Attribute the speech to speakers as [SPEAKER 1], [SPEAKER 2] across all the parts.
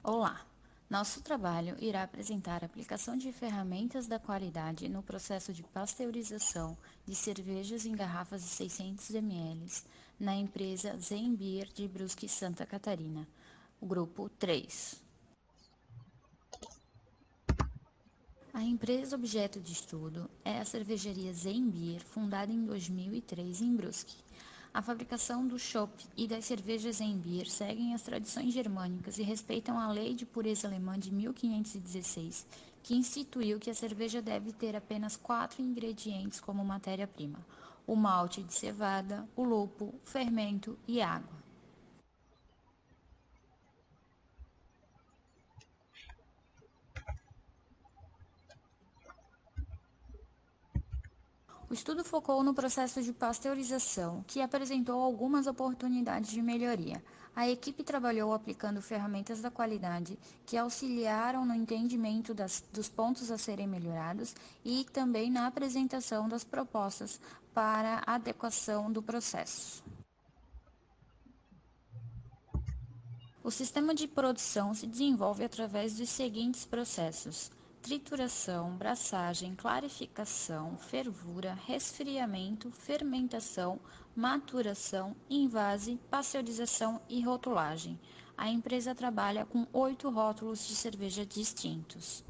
[SPEAKER 1] Olá! Nosso trabalho irá apresentar a aplicação de ferramentas da qualidade no processo de pasteurização de cervejas em garrafas de 600 ml na empresa Zenbeer de Brusque, Santa Catarina, o grupo 3. A empresa objeto de estudo é a cervejaria Zenbeer, fundada em 2003 em Brusque. A fabricação do chopp e das cervejas Zenbeer seguem as tradições germânicas e respeitam a Lei de Pureza Alemã de 1516, que instituiu que a cerveja deve ter apenas 4 ingredientes como matéria-prima: o malte de cevada, o lúpulo, o fermento e água. O estudo focou no processo de pasteurização, que apresentou algumas oportunidades de melhoria. A equipe trabalhou aplicando ferramentas da qualidade que auxiliaram no entendimento dos pontos a serem melhorados e também na apresentação das propostas para a adequação do processo. O sistema de produção se desenvolve através dos seguintes processos: trituração, braçagem, clarificação, fervura, resfriamento, fermentação, maturação, invase, pasteurização e rotulagem. A empresa trabalha com 8 rótulos de cerveja distintos.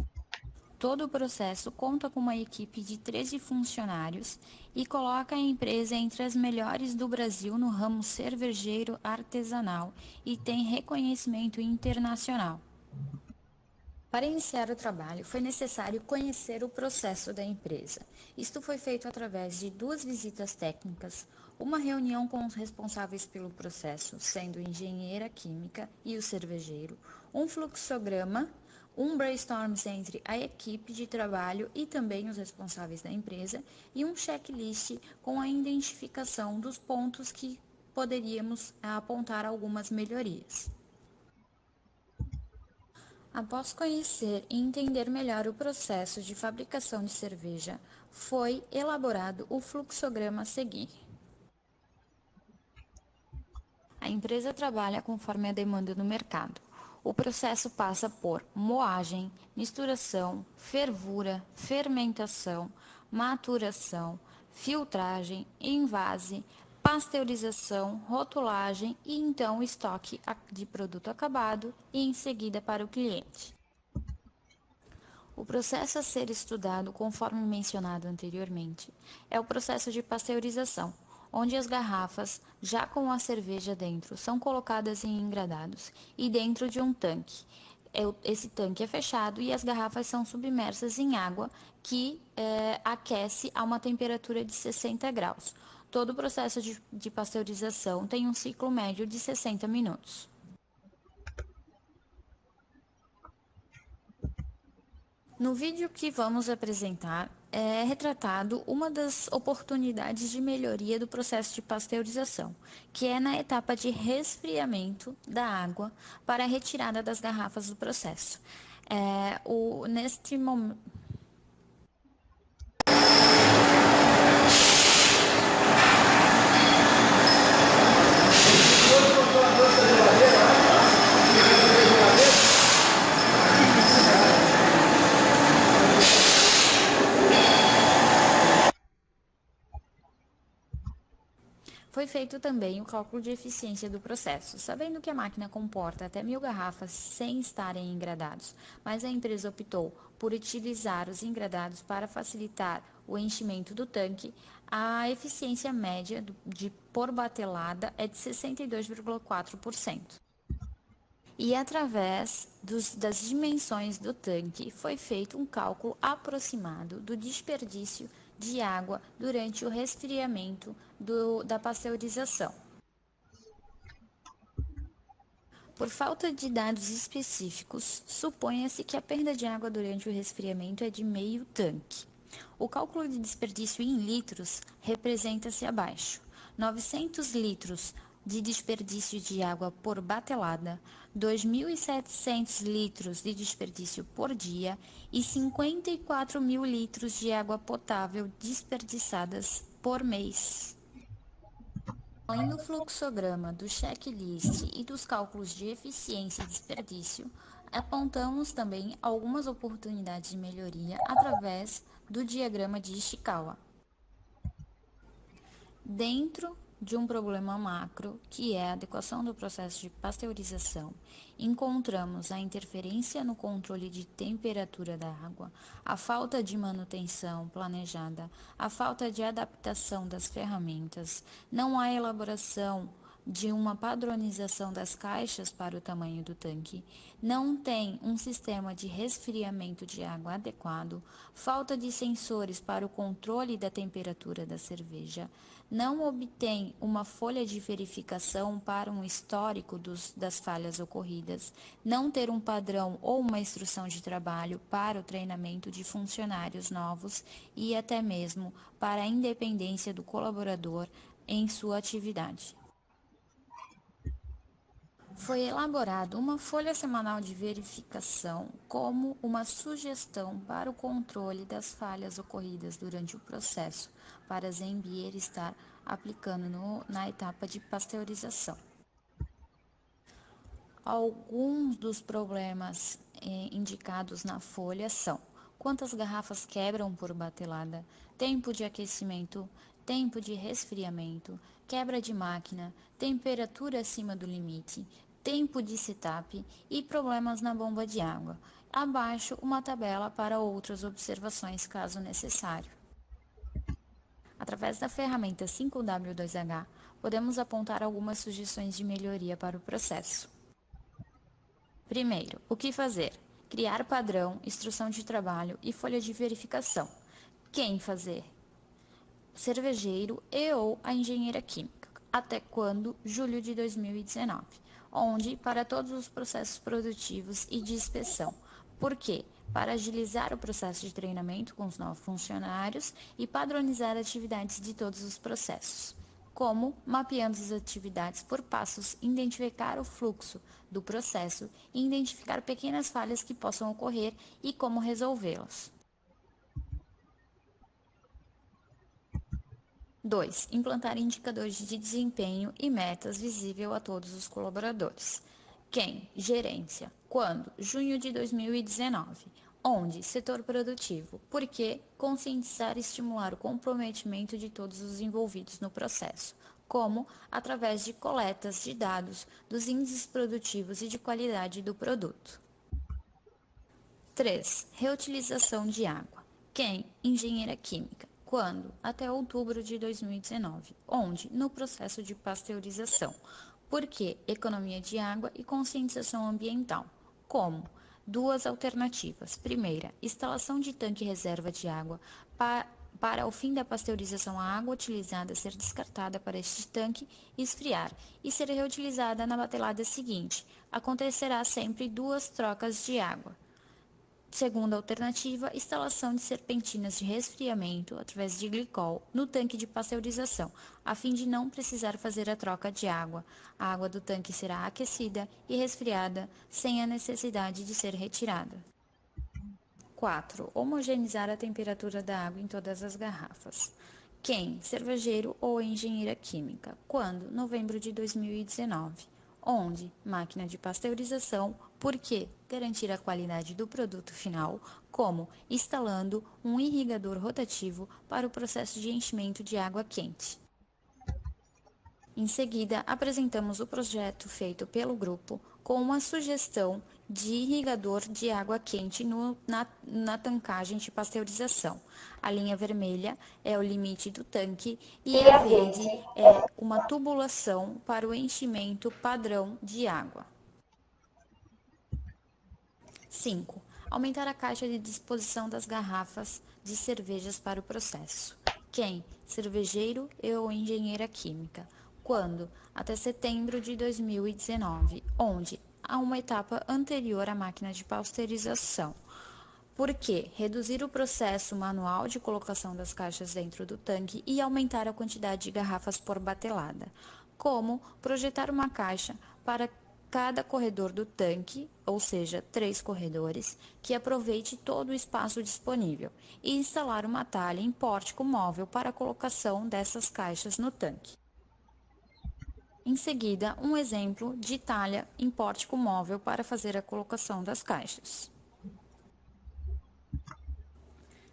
[SPEAKER 1] Todo o processo conta com uma equipe de 13 funcionários e coloca a empresa entre as melhores do Brasil no ramo cervejeiro artesanal e tem reconhecimento internacional. Para iniciar o trabalho, foi necessário conhecer o processo da empresa. Isto foi feito através de 2 visitas técnicas, uma reunião com os responsáveis pelo processo, sendo engenheira química e o cervejeiro, um fluxograma, um brainstorm entre a equipe de trabalho e também os responsáveis da empresa e um checklist com a identificação dos pontos que poderíamos apontar algumas melhorias. Após conhecer e entender melhor o processo de fabricação de cerveja, foi elaborado o fluxograma a seguir. A empresa trabalha conforme a demanda do mercado. O processo passa por moagem, misturação, fervura, fermentação, maturação, filtragem, invase, pasteurização, rotulagem e então estoque de produto acabado e em seguida para o cliente. O processo a ser estudado, conforme mencionado anteriormente, é o processo de pasteurização, onde as garrafas, já com a cerveja dentro, são colocadas em engradados e dentro de um tanque. Esse tanque é fechado e as garrafas são submersas em água que aquece a uma temperatura de 60 graus. Todo o processo de pasteurização tem um ciclo médio de 60 minutos. No vídeo que vamos apresentar, é retratado uma das oportunidades de melhoria do processo de pasteurização, que é na etapa de resfriamento da água para a retirada das garrafas do processo. Neste momento. Foi feito também o cálculo de eficiência do processo, sabendo que a máquina comporta até 1.000 garrafas sem estarem engradados, mas a empresa optou por utilizar os engradados para facilitar o enchimento do tanque. A eficiência média por batelada é de 62,4%. E através das dimensões do tanque foi feito um cálculo aproximado do desperdício de água durante o resfriamento da pasteurização. Por falta de dados específicos, suponha-se que a perda de água durante o resfriamento é de meio tanque. O cálculo de desperdício em litros representa-se abaixo: 900 litros de desperdício de água por batelada, 2.700 litros de desperdício por dia e 54.000 litros de água potável desperdiçadas por mês. Além do fluxograma, do checklist e dos cálculos de eficiência e desperdício, apontamos também algumas oportunidades de melhoria através do diagrama de Ishikawa. Dentro de um problema macro, que é a adequação do processo de pasteurização, encontramos a interferência no controle de temperatura da água, a falta de manutenção planejada, a falta de adaptação das ferramentas, não há elaboração de uma padronização das caixas para o tamanho do tanque, não tem um sistema de resfriamento de água adequado, falta de sensores para o controle da temperatura da cerveja, não obtém uma folha de verificação para um histórico das falhas ocorridas, não ter um padrão ou uma instrução de trabalho para o treinamento de funcionários novos e até mesmo para a independência do colaborador em sua atividade. Foi elaborada uma folha semanal de verificação como uma sugestão para o controle das falhas ocorridas durante o processo, para a Zembier estar aplicando na etapa de pasteurização. Alguns dos problemas indicados na folha são: quantas garrafas quebram por batelada, tempo de aquecimento, tempo de resfriamento, quebra de máquina, temperatura acima do limite, tempo de setup e problemas na bomba de água. Abaixo, uma tabela para outras observações, caso necessário. Através da ferramenta 5W2H, podemos apontar algumas sugestões de melhoria para o processo. Primeiro, o que fazer? Criar padrão, instrução de trabalho e folha de verificação. Quem fazer? Cervejeiro e ou a engenheira química. Até quando? Julho de 2019. Onde? Para todos os processos produtivos e de inspeção. Por quê? Para agilizar o processo de treinamento com os novos funcionários e padronizar atividades de todos os processos. Como mapeando as atividades por passos, identificar o fluxo do processo e identificar pequenas falhas que possam ocorrer e como resolvê-las. 2. Implantar indicadores de desempenho e metas visível a todos os colaboradores. Quem? Gerência. Quando? Junho de 2019. Onde? Setor produtivo. Por quê? Conscientizar e estimular o comprometimento de todos os envolvidos no processo. Como? Através de coletas de dados dos índices produtivos e de qualidade do produto. 3. Reutilização de água. Quem? Engenheira química. Quando? Até outubro de 2019. Onde? No processo de pasteurização. Por quê? Economia de água e conscientização ambiental. Como? Duas alternativas. Primeira, instalação de tanque reserva de água para o fim da pasteurização, a água utilizada ser descartada para este tanque, esfriar e ser reutilizada na batelada seguinte. Acontecerá sempre duas trocas de água. Segunda alternativa, instalação de serpentinas de resfriamento através de glicol no tanque de pasteurização, a fim de não precisar fazer a troca de água. A água do tanque será aquecida e resfriada sem a necessidade de ser retirada. 4. Homogeneizar a temperatura da água em todas as garrafas. Quem? Cervejeiro ou engenheira química. Quando? Novembro de 2019. Onde? Máquina de pasteurização. Por quê? Garantir a qualidade do produto final, como instalando um irrigador rotativo para o processo de enchimento de água quente. Em seguida, apresentamos o projeto feito pelo grupo com uma sugestão de irrigador de água quente na tancagem de pasteurização. A linha vermelha é o limite do tanque e a verde é uma tubulação para o enchimento padrão de água. 5. Aumentar a caixa de disposição das garrafas de cervejas para o processo. Quem? Cervejeiro ou engenheira química. Quando? Até setembro de 2019, onde há uma etapa anterior à máquina de pasteurização. Por quê? Reduzir o processo manual de colocação das caixas dentro do tanque e aumentar a quantidade de garrafas por batelada. Como projetar uma caixa para cada corredor do tanque, ou seja, 3 corredores, que aproveite todo o espaço disponível, e instalar uma talha em pórtico móvel para a colocação dessas caixas no tanque. Em seguida, um exemplo de talha em pórtico móvel para fazer a colocação das caixas.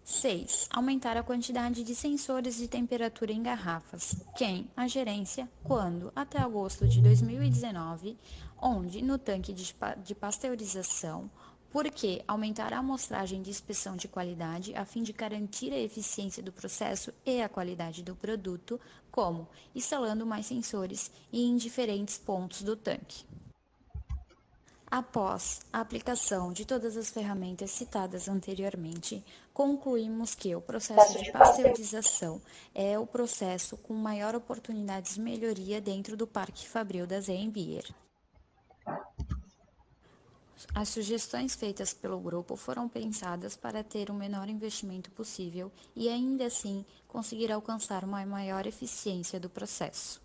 [SPEAKER 1] 6. Aumentar a quantidade de sensores de temperatura em garrafas. Quem? A gerência. Quando? Até agosto de 2019. Onde? No tanque de pasteurização. Por que? Aumentar a amostragem de inspeção de qualidade a fim de garantir a eficiência do processo e a qualidade do produto. Como? Instalando mais sensores em diferentes pontos do tanque. Após a aplicação de todas as ferramentas citadas anteriormente, concluímos que o processo de pasteurização é o processo com maior oportunidades de melhoria dentro do Parque Fabril da Zenvier. As sugestões feitas pelo grupo foram pensadas para ter o menor investimento possível e ainda assim conseguir alcançar uma maior eficiência do processo.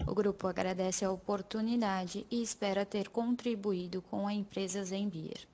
[SPEAKER 1] O grupo agradece a oportunidade e espera ter contribuído com a empresa Zenvier.